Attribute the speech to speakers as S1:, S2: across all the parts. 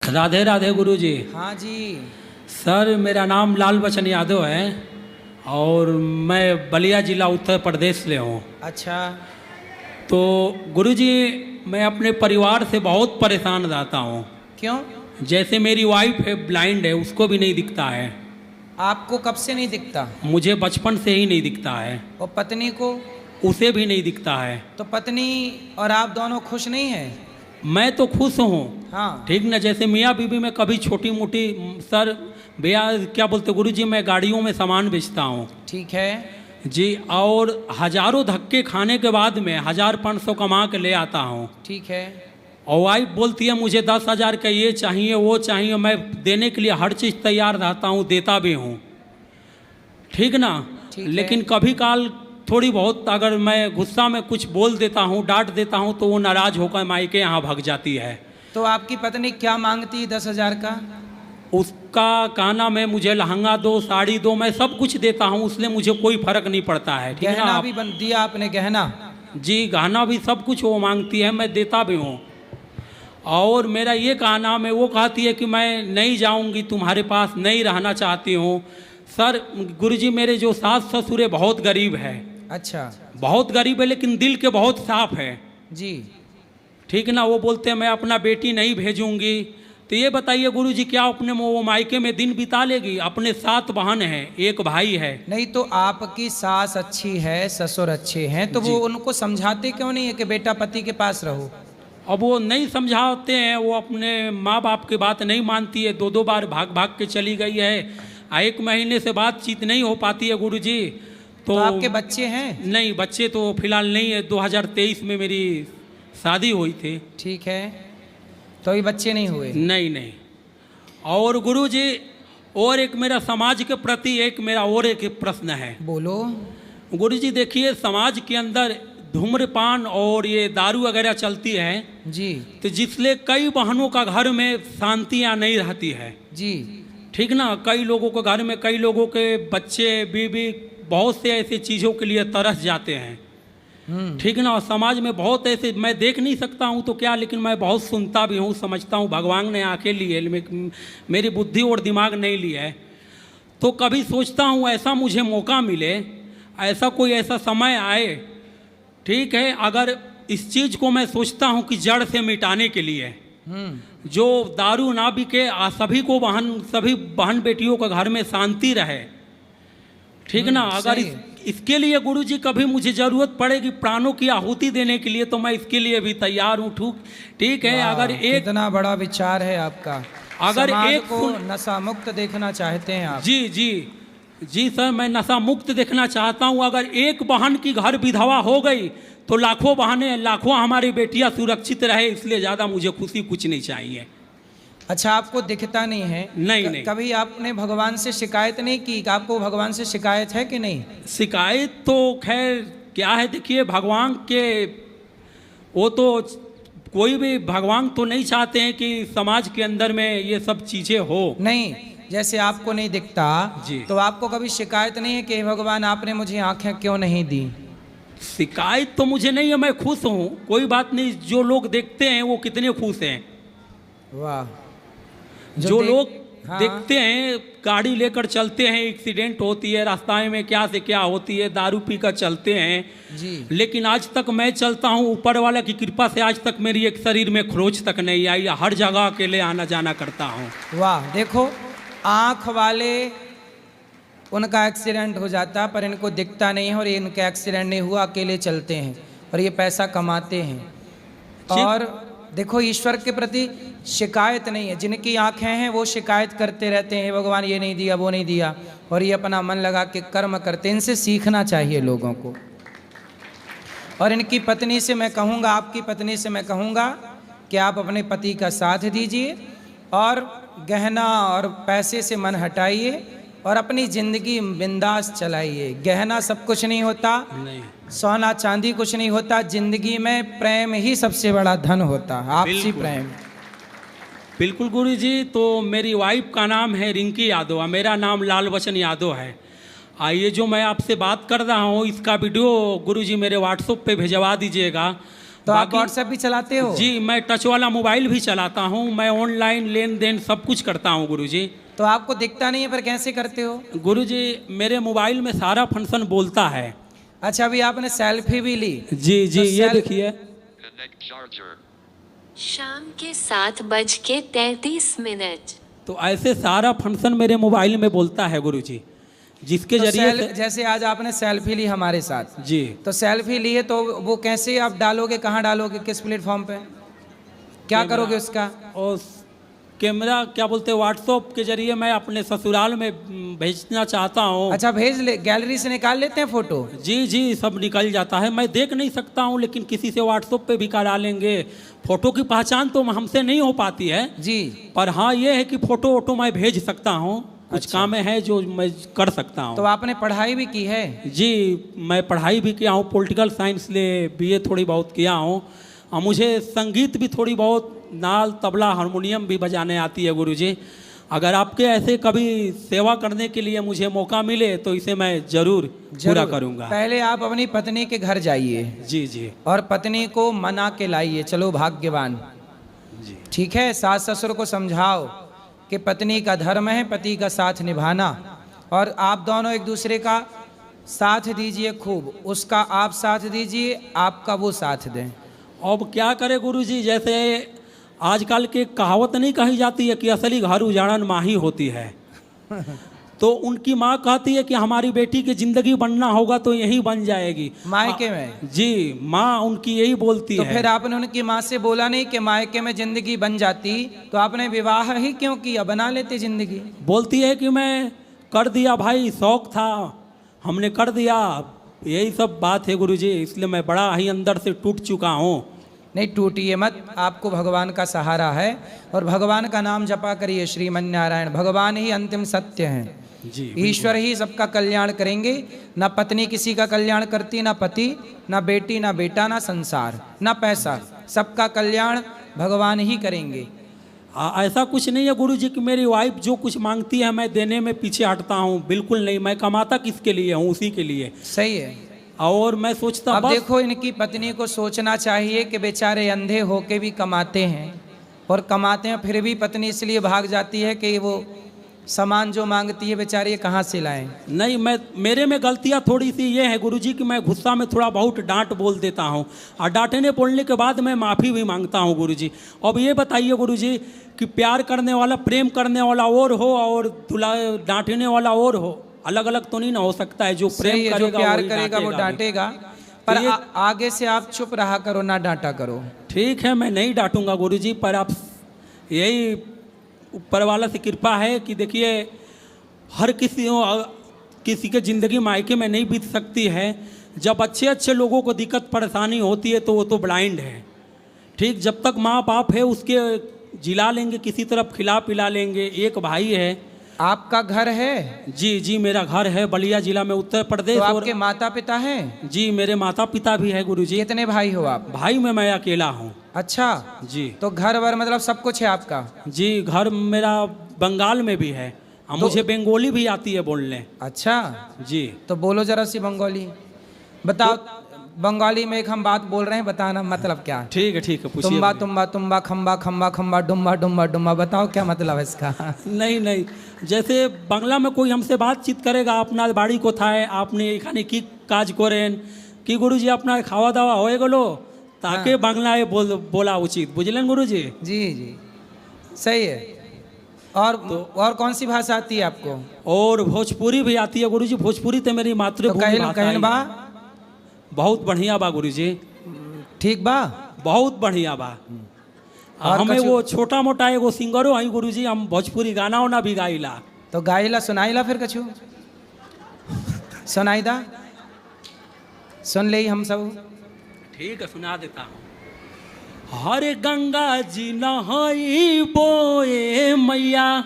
S1: राधे राधे गुरु जी।
S2: हाँ जी।
S1: सर मेरा नाम लाल बचन यादव है और मैं बलिया जिला उत्तर प्रदेश से हूँ।
S2: अच्छा।
S1: तो गुरु जी मैं अपने परिवार से बहुत परेशान रहता हूँ।
S2: क्यों?
S1: जैसे मेरी वाइफ है, ब्लाइंड है, उसको भी नहीं दिखता है।
S2: आपको कब से नहीं दिखता?
S1: मुझे बचपन से ही नहीं दिखता है।
S2: और पत्नी को?
S1: उसे भी नहीं दिखता है।
S2: तो पत्नी और आप दोनों खुश नहीं हैं?
S1: मैं तो खुश हूँ।
S2: हाँ
S1: ठीक ना, जैसे मियाँ बीवी में कभी छोटी मोटी, सर भैया क्या बोलते गुरु जी, मैं गाड़ियों में सामान बेचता हूँ।
S2: ठीक है
S1: जी, और हजारों धक्के खाने के बाद में 1500 कमा के ले आता हूँ।
S2: ठीक है।
S1: और वाइफ बोलती है मुझे 10,000 का ये चाहिए वो चाहिए, मैं देने के लिए हर चीज़ तैयार रहता हूँ, देता भी हूँ। ठीक ना।
S2: ठीक
S1: लेकिन
S2: है।
S1: कभी काल थोड़ी बहुत अगर मैं गुस्सा में कुछ बोल देता हूँ, डांट देता हूँ, तो वो नाराज होकर मायके यहाँ भाग जाती है।
S2: तो आपकी पत्नी क्या मांगती है 10,000 का?
S1: उसका कहना मैं मुझे लहंगा दो, साड़ी दो, मैं सब कुछ देता हूँ, इसलिए मुझे कोई फर्क नहीं पड़ता है। ठीक है ना।
S2: गहना भी दिया आपने? गहना?
S1: जी, गहना भी सब कुछ वो मांगती है, मैं देता भी हूँ। और मेरा ये कहना है, वो कहती है कि मैं नहीं जाऊँगी तुम्हारे पास, नहीं रहना चाहती हूँ। सर गुरुजी मेरे जो सास ससुर है बहुत गरीब है।
S2: अच्छा।
S1: बहुत गरीब है लेकिन दिल के बहुत साफ है।
S2: जी।
S1: ठीक ना। वो बोलते हैं मैं अपना बेटी नहीं भेजूंगी। तो ये बताइए गुरुजी क्या अपने वो मायके में दिन बिता लेगी? अपने 7 बहन हैं, एक भाई है।
S2: नहीं तो आपकी सास अच्छी है, ससुर अच्छे हैं, तो वो उनको समझाते क्यों नहीं है कि बेटा पति के पास रहो?
S1: अब वो नहीं समझाते हैं, वो अपने माँ बाप की बात नहीं मानती है, 2-2 बार भाग भाग के चली गई है। 1 महीने से बातचीत नहीं हो पाती है गुरुजी।
S2: तो आपके बच्चे हैं?
S1: नहीं, बच्चे तो फिलहाल नहीं है। 2023 में मेरी शादी हुई थी।
S2: ठीक है, तो अभी बच्चे नहीं हुए?
S1: नहीं नहीं। और गुरुजी और एक मेरा समाज के प्रति एक मेरा और एक प्रश्न है।
S2: बोलो।
S1: गुरुजी देखिए, समाज के अंदर धूम्रपान और ये दारू वगैरह चलती है
S2: जी।
S1: तो जिससे कई बहनों का घर में शांतियाँ नहीं रहती है।
S2: जी।
S1: ठीक ना। कई लोगों के घर में, कई लोगों के बच्चे बीवी बहुत से ऐसी चीज़ों के लिए तरस जाते हैं। ठीक ना। और समाज में बहुत ऐसे, मैं देख नहीं सकता हूँ तो क्या, लेकिन मैं बहुत सुनता भी हूँ, समझता हूँ। भगवान ने आंखें ली है, मेरी बुद्धि और दिमाग नहीं लिया है। तो कभी सोचता हूँ ऐसा मुझे मौका मिले, ऐसा कोई ऐसा समय आए, ठीक है, अगर इस चीज़ को मैं सोचता हूँ कि जड़ से मिटाने के लिए जो दारू ना बिके, सभी बहन बेटियों के घर में शांति रहे। ठीक ना। अगर इसके लिए गुरुजी कभी मुझे जरूरत पड़ेगी प्राणों की आहुति देने के लिए, तो मैं इसके लिए भी तैयार हूँ। ठीक है। अगर एक
S2: इतना बड़ा विचार है आपका।
S1: अगर
S2: समाज
S1: एक
S2: को नशा मुक्त देखना चाहते हैं आप?
S1: जी जी जी सर, मैं नशा मुक्त देखना चाहता हूँ। अगर एक बहन की घर विधवा हो गई तो लाखों बहनें, लाखों हमारी बेटियां सुरक्षित रहे, इसलिए ज़्यादा मुझे खुशी कुछ नहीं चाहिए।
S2: अच्छा, आपको दिखता नहीं है?
S1: नहीं।
S2: कभी आपने भगवान से शिकायत नहीं की? आपको भगवान से शिकायत है कि नहीं?
S1: शिकायत तो खैर क्या है, देखिए भगवान के, वो तो कोई भी भगवान तो नहीं चाहते हैं कि समाज के अंदर में ये सब चीज़ें हो।
S2: नहीं, जैसे आपको नहीं दिखता
S1: जी,
S2: तो आपको कभी शिकायत नहीं है कि हे भगवान आपने मुझे आंखें क्यों नहीं दी?
S1: शिकायत तो मुझे नहीं है, मैं खुश हूँ, कोई बात नहीं। जो लोग देखते हैं वो कितने खुश हैं।
S2: वाह।
S1: जो लोग
S2: हाँ।
S1: देखते हैं, गाड़ी लेकर चलते हैं, एक्सीडेंट होती है, रास्ते में क्या से क्या होती है, दारू पीकर चलते हैं
S2: जी।
S1: लेकिन आज तक मैं चलता हूँ, ऊपर वाला की कृपा से आज तक मेरी एक शरीर में खरोच तक नहीं आई। हर जगह अकेले आना जाना करता हूँ।
S2: वाह। देखो, आँख वाले उनका एक्सीडेंट हो जाता पर इनको दिखता नहीं है, और इनका एक्सीडेंट नहीं हुआ, अकेले चलते हैं और ये पैसा कमाते हैं। और देखो, ईश्वर के प्रति शिकायत नहीं है। जिनकी आंखें हैं वो शिकायत करते रहते हैं, भगवान ये नहीं दिया, वो नहीं दिया, और ये अपना मन लगा के कर्म करते हैं। इनसे सीखना चाहिए लोगों को। और इनकी पत्नी से मैं कहूँगा, आपकी पत्नी से मैं कहूँगा कि आप अपने पति का साथ दीजिए और गहना और पैसे से मन हटाइए और अपनी ज़िंदगी बिंदास चलाइए। गहना सब कुछ नहीं होता,
S1: नहीं,
S2: सोना चांदी कुछ नहीं होता। जिंदगी में प्रेम ही सबसे बड़ा धन होता, आपसी प्रेम।
S1: बिल्कुल गुरु जी। तो मेरी वाइफ का नाम है रिंकी यादव, मेरा नाम लाल बचन यादव है। ये जो मैं आपसे बात कर रहा हूँ, इसका वीडियो गुरु जी मेरे व्हाट्सएप पे भिजवा दीजिएगा।
S2: तो आप
S1: बाकी-
S2: व्हाट्सएप भी चलाते हो?
S1: जी, मैं टच वाला मोबाइल भी चलाता हूँ, मैं ऑनलाइन लेन देन सब कुछ करता हूँ गुरुजी।
S2: तो आपको दिखता नहीं है, पर कैसे करते हो?
S1: गुरुजी मेरे मोबाइल में सारा फंक्शन बोलता है।
S2: अच्छा, अभी आपने सेल्फी भी ली?
S1: जी जी,
S2: तो
S1: ये देखिए।
S3: शाम के 7:33।
S1: तो ऐसे सारा फंक्शन मेरे मोबाइल में बोलता है गुरुजी, जिसके
S2: तो
S1: जरिए से
S2: जैसे आज आपने सेल्फी ली हमारे साथ,
S1: जी।
S2: तो सेल्फी ली है तो वो कैसे आप डालोगे, कहाँ डालोगे, किस प्लेटफॉर्म पे, क्या
S1: कैमरा-
S2: करोगे उसका?
S1: और कैमरा क्या बोलते हैं, व्हाट्सएप के जरिए मैं अपने ससुराल में भेजना चाहता हूँ।
S2: अच्छा, भेज ले, गैलरी से निकाल लेते हैं फोटो?
S1: जी जी, सब निकल जाता है, मैं देख नहीं सकता हूँ, लेकिन किसी से व्हाट्सएप पे भी करा लेंगे। फोटो की पहचान तो हमसे नहीं हो पाती है
S2: जी।
S1: पर हाँ ये है कि फोटो वोटो मैं भेज सकता हूँ। कुछ
S2: अच्छा।
S1: काम है जो मैं कर सकता हूँ।
S2: तो आपने पढ़ाई भी की है?
S1: जी, मैं पढ़ाई भी किया हूँ, पॉलिटिकल साइंस ले बीए थोड़ी बहुत किया हूँ। और मुझे संगीत भी थोड़ी बहुत, नाल तबला हारमोनियम भी बजाने आती है गुरुजी। अगर आपके ऐसे कभी सेवा करने के लिए मुझे मौका मिले तो इसे मैं जरूर पूरा करूँगा।
S2: पहले आप अपनी पत्नी के घर जाइए
S1: जी जी
S2: और पत्नी को मना के लाइए, चलो भाग्यवान।
S1: जी।
S2: ठीक है, सास ससुर को समझाओ कि पत्नी का धर्म है पति का साथ निभाना, और आप दोनों एक दूसरे का साथ दीजिए खूब, उसका आप साथ दीजिए, आपका वो साथ दें।
S1: अब क्या करे गुरुजी, जैसे आजकल के कहावत नहीं कही जाती है कि असली घर उजाड़न माँ ही होती है। तो उनकी माँ कहती है कि हमारी बेटी की जिंदगी बनना होगा तो यही बन जाएगी
S2: मायके में।
S1: जी, माँ उनकी यही बोलती
S2: तो
S1: है।
S2: फिर आपने उनकी माँ से बोला नहीं कि मायके में जिंदगी बन जाती, तो आपने विवाह ही क्यों किया, बना लेते जिंदगी।
S1: बोलती है कि मैं कर दिया भाई, शौक था हमने कर दिया, यही सब बात है गुरुजी, इसलिए मैं बड़ा ही अंदर से टूट चुका हूँ।
S2: नहीं टूटिए मत, आपको भगवान का सहारा है, और भगवान का नाम जपा करिए, श्रीमन नारायण। भगवान ही अंतिम सत्य हैं,
S1: जी,
S2: ईश्वर ही सबका कल्याण करेंगे। ना पत्नी किसी का कल्याण करती, ना पति, ना बेटी, ना बेटा, ना संसार, ना पैसा, सबका कल्याण भगवान ही करेंगे।
S1: ऐसा कुछ नहीं है गुरुजी कि मेरी वाइफ जो कुछ मांगती है मैं देने में पीछे हटता हूँ, बिल्कुल नहीं। मैं कमाता किसके लिए हूँ, उसी के लिए।
S2: सही है।
S1: और मैं सोचता
S2: अब
S1: बस
S2: देखो, इनकी पत्नी को सोचना चाहिए कि बेचारे अंधे होके भी कमाते हैं, और कमाते हैं फिर भी पत्नी इसलिए भाग जाती है कि वो सामान जो मांगती है बेचारी कहाँ से लाएं।
S1: नहीं, मेरे में गलतियाँ थोड़ी सी ये है गुरुजी कि मैं गुस्सा में थोड़ा बहुत डांट बोल देता हूँ, और डांटने बोलने के बाद मैं माफ़ी भी मांगता हूँ गुरुजी। अब ये बताइए गुरुजी कि प्यार करने वाला, प्रेम करने वाला और हो और डांटने वाला और हो, अलग अलग तो नहीं ना हो सकता है। जो
S2: सही
S1: प्रेम
S2: है,
S1: करेगा
S2: जो प्यार
S1: वही
S2: करेगा वो
S1: भी।
S2: डांटेगा, पर
S1: तो ये-
S2: आगे से आप चुप रहा करो, ना डांटा करो।
S1: ठीक है, मैं नहीं डांटूंगा गुरुजी, पर आप यही ऊपर वाला से कृपा है कि देखिए हर किसी के ज़िंदगी मायके में नहीं बीत सकती है। जब अच्छे अच्छे लोगों को दिक्कत परेशानी होती है तो वो तो ब्लाइंड है। ठीक, जब तक माँ बाप है उसके जिला लेंगे, किसी तरफ खिला पिला लेंगे। एक भाई है।
S2: आपका घर है?
S1: जी जी, मेरा घर है बलिया जिला में, उत्तर प्रदेश।
S2: तो
S1: और
S2: आपके माता पिता हैं?
S1: जी, मेरे माता पिता भी है गुरुजी।
S2: कितने भाई हो आप?
S1: भाई में मैं अकेला हूँ।
S2: अच्छा
S1: जी
S2: तो घर वर मतलब सब कुछ है आपका?
S1: जी, घर मेरा बंगाल में भी है, और मुझे बंगाली भी आती है बोलने।
S2: अच्छा,
S1: जी
S2: तो बोलो जरा सी बंगाली, बताओ। बंगाली में एक हम बात बोल रहे हैं, बताना मतलब क्या।
S1: ठीक है पूछिए।
S2: तुम्बा तुम्बा तुम्बा खम्बा खम्बा खम्बा डुम्बा डुम्बा डुम्बा, बताओ क्या मतलब है इसका।
S1: नहीं नहीं, जैसे बांग्ला में कोई हमसे बातचीत करेगा, अपना बाड़ी कोथाয় আপনি এখানে কি কাজ করেন, কি গুরুজি আপনার খাওয়া দাওয়া হয়ে গেল, তাকে বাংলায় बोला उचित, बुझलें गुरुजी।
S2: जी जी, सही है। और कौन सी भाषा आती है आपको?
S1: और भोजपुरी भी आती है गुरुजी। भोजपुरी तो मेरी
S2: तो
S1: मातृभूमि भाषा
S2: कहन
S1: है।
S2: बा
S1: बहुत बढ़िया बा गुरुजी,
S2: ठीक बा।
S1: बहुत बढ़िया बा।
S2: और
S1: हमें
S2: कछु-
S1: वो छोटा मोटा एगो सिंगरो हई गुरुजी, हम भोजपुरी गाना वाना भी गाइला।
S2: तो गाइला सुनाइला फिर कछु सुनाई दा, सुन ले हम सब।
S1: ठीक है, सुना देता हूँ। हर गंगा जी नहाई बोए मैया,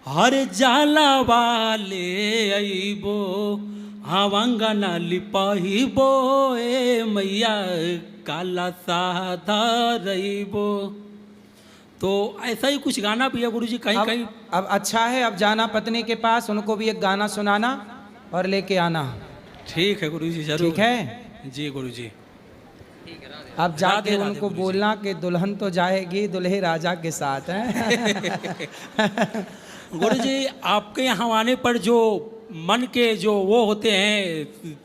S1: हर जाला वाले अइबो, हवंगना लिपाही बोए मैया, काला साधा रइबो। तो ऐसा ही कुछ गाना भी है गुरुजी, कहीं कहीं।
S2: अब अच्छा है, अब जाना पत्नी के पास, उनको भी एक गाना सुनाना और लेके आना।
S1: ठीक है गुरुजी, जरूर।
S2: ठीक है।
S1: जी गुरुजी।
S2: अब जाके
S1: राधे राधे
S2: उनको
S1: गुरुजी।
S2: बोलना कि दुल्हन तो जाएगी दुल्हे राजा के साथ हैं।
S1: गुरुजी आपके यहाँ आने पर जो मन के जो वो होते हैं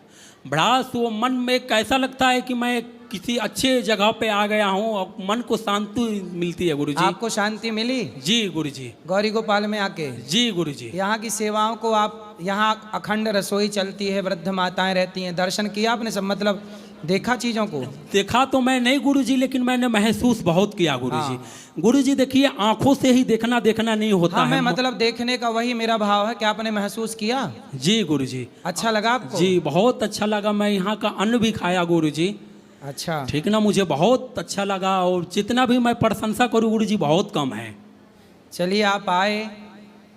S1: भड़ास, वो मन में कैसा लगता है कि मैं किसी अच्छे जगह पे आ गया हूँ और मन को शांति मिलती है गुरुजी।
S2: आपको शांति मिली
S1: जी गुरुजी।
S2: गौरी गोपाल में आके?
S1: जी गुरुजी।
S2: यहाँ की सेवाओं को आप, यहाँ अखंड रसोई चलती है, वृद्ध माताएं रहती हैं, दर्शन किया आपने सब, मतलब देखा चीजों को?
S1: देखा तो मैं नहीं गुरुजी, लेकिन मैंने महसूस बहुत किया गुरुजी।
S2: हाँ।
S1: गुरुजी देखिए, आंखों से ही देखना नहीं होता
S2: हाँ,
S1: है।
S2: मैं मतलब देखने का वही मेरा भाव है कि आपने महसूस किया।
S1: जी गुरुजी।
S2: अच्छा लगा आपको?
S1: जी बहुत अच्छा लगा। मैं यहाँ का अन्न भी खाया गुरुजी।
S2: अच्छा,
S1: ठीक ना, मुझे बहुत अच्छा लगा और जितना भी मैं प्रशंसा करूँ गुरुजी बहुत कम है।
S2: चलिए आप आए,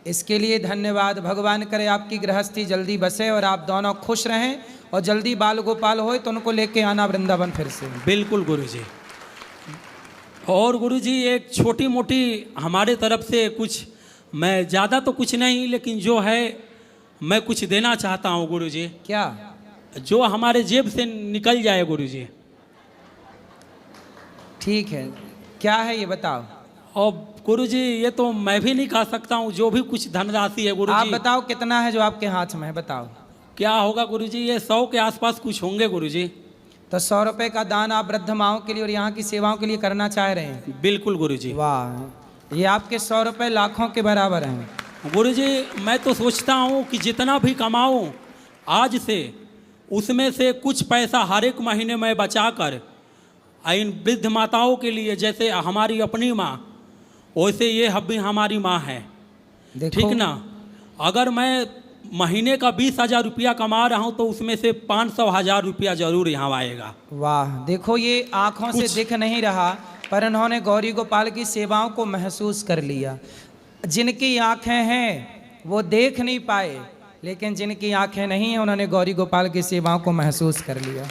S2: इसके लिए धन्यवाद। भगवान करे आपकी गृहस्थी जल्दी बसे और आप दोनों खुश रहें, और जल्दी बाल गोपाल होए तो उनको लेके आना वृंदावन फिर से।
S1: बिल्कुल गुरुजी। और गुरुजी एक छोटी मोटी हमारे तरफ से कुछ, मैं ज़्यादा तो कुछ नहीं, लेकिन जो है मैं कुछ देना चाहता हूँ गुरुजी।
S2: क्या?
S1: जो हमारे जेब से निकल जाए गुरुजी।
S2: ठीक है, क्या है ये बताओ।
S1: और गुरुजी ये तो मैं भी नहीं कह सकता हूँ, जो भी कुछ धनराशि है
S2: आप
S1: गुरुजी।
S2: बताओ कितना है जो आपके हाथ में है, बताओ।
S1: क्या होगा गुरुजी, ये 100 के आसपास कुछ होंगे गुरुजी।
S2: तो 100 रुपए का दान आप वृद्ध माओं के लिए और यहाँ की सेवाओं के लिए करना चाह रहे हैं?
S1: बिल्कुल गुरुजी।
S2: वाह, ये आपके 100 रुपए लाखों के बराबर हैं।
S1: गुरुजी मैं तो सोचता हूँ कि जितना भी कमाऊँ आज से, उसमें से कुछ पैसा हर एक महीने में बचा कर इन वृद्ध माताओं के लिए, जैसे हमारी अपनी माँ, वैसे ये भी हमारी माँ है।
S2: देखो,
S1: ठीक ना, अगर मैं महीने का 20,000 रुपया कमा रहा हूँ तो उसमें से 500,000 रुपया जरूर यहाँ आएगा।
S2: वाह, देखो ये आंखों से दिख नहीं रहा, पर इन्होंने गौरी गोपाल की सेवाओं को महसूस कर लिया। जिनकी आंखें हैं वो देख नहीं पाए, लेकिन जिनकी आंखें नहीं हैं उन्होंने गौरी गोपाल की सेवाओं को महसूस कर लिया।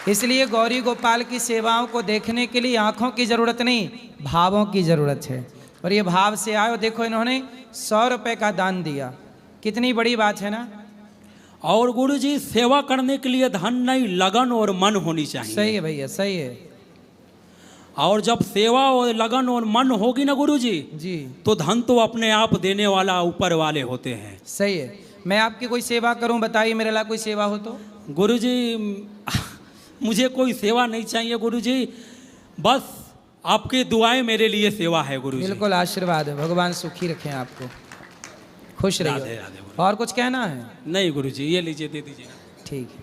S2: इसलिए गौरी गोपाल की सेवाओं को देखने के लिए आंखों की जरूरत नहीं, भावों की जरूरत है। और ये भाव से आए, देखो इन्होंने 100 रुपए का दान दिया, कितनी बड़ी बात है ना।
S1: और गुरुजी सेवा करने के लिए धन नहीं, लगन और मन होनी चाहिए।
S2: सही है भैया, सही है
S1: और जब सेवा और लगन और मन होगी ना गुरुजी,
S2: जी,
S1: तो धन तो अपने आप देने वाला ऊपर वाले होते हैं।
S2: सही है। मैं आपकी कोई सेवा करूं, बताइए मेरे लिए कोई सेवा हो तो।
S1: गुरुजी मुझे कोई सेवा नहीं चाहिए गुरुजी, बस आपकी दुआएं मेरे लिए सेवा है गुरुजी।
S2: बिल्कुल आशीर्वाद है, भगवान सुखी रखें आपको, खुश
S1: राधे
S2: रहिए।
S1: राधे गुरुजी।
S2: और कुछ कहना है?
S1: नहीं गुरुजी, ये लीजिए, दे दीजिए।
S2: ठीक है।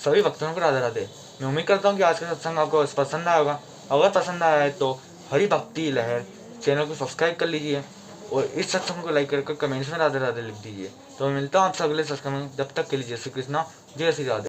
S3: सभी भक्तों को राधे राधे। मैं उम्मीद करता हूँ कि आज का सत्संग आपको पसंद आया होगा। अगर पसंद आया है तो हरि भक्ति लहर चैनल को सब्सक्राइब कर लीजिए और इस सत्संग को लाइक करके कमेंट्स में राधे राधे लिख दीजिए। तो मैं मिलता हूँ आपसे अगले सत्संग में, जब तक के लिए जय श्री कृष्णा, जय श्री राधे।